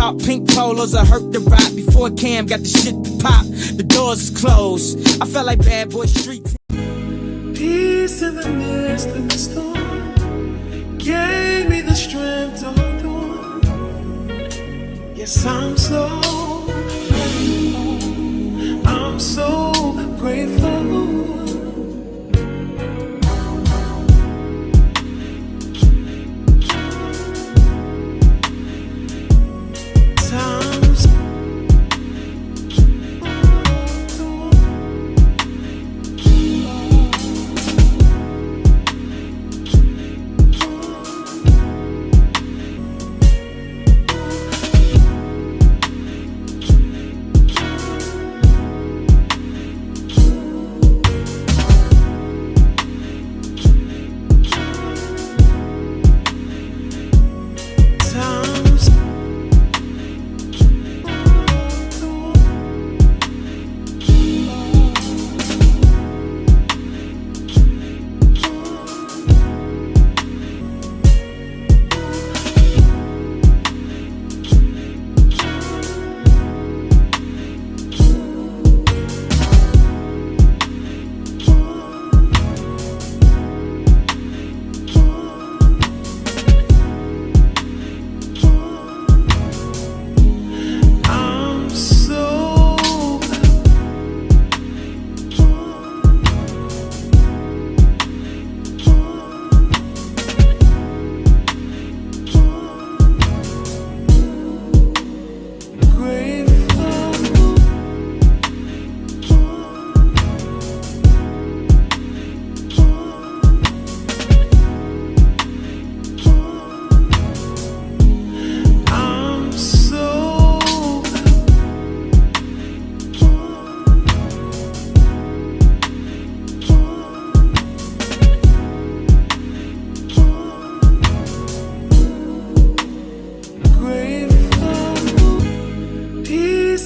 dark pink polos, I hurt the ride before Cam got the shit to pop. The doors is closed. I felt like Bad Boy Street. Peace in the midst of the storm gave me the strength to hold on. Yes, I'm so grateful.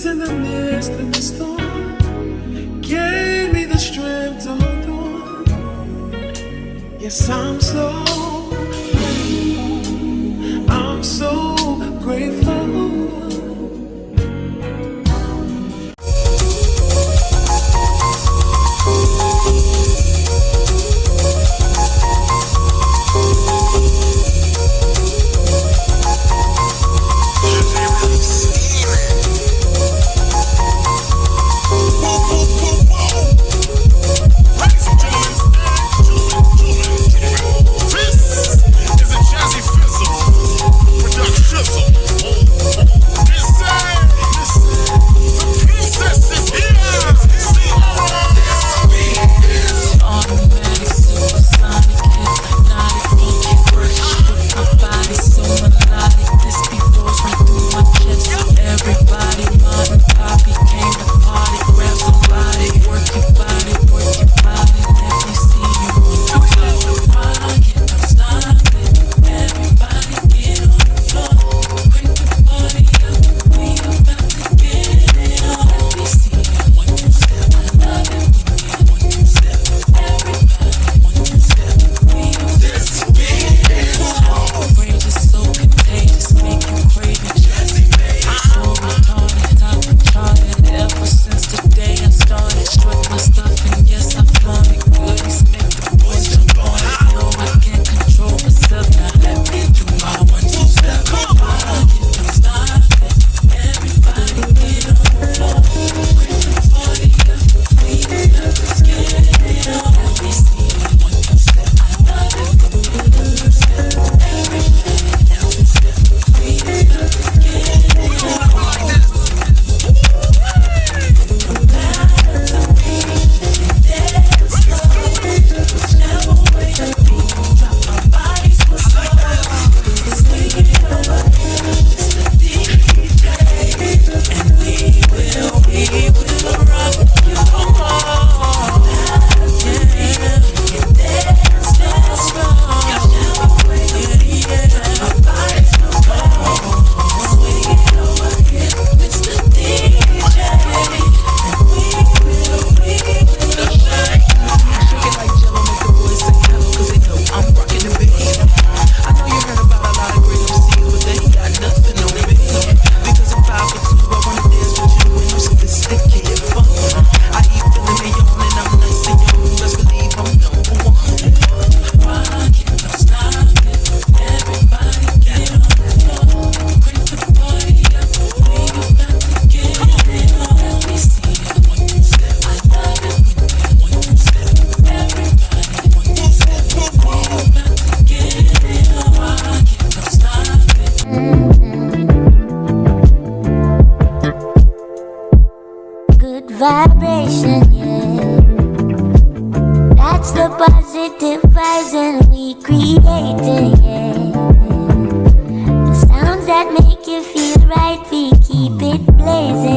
In the midst of the storm, gave me the strength to hold on. Yes, I'm so grateful. Ladies and gentlemen, vibration, yeah. That's the positive vibes and we creating, yeah. The sounds that make you feel right, we keep it blazing.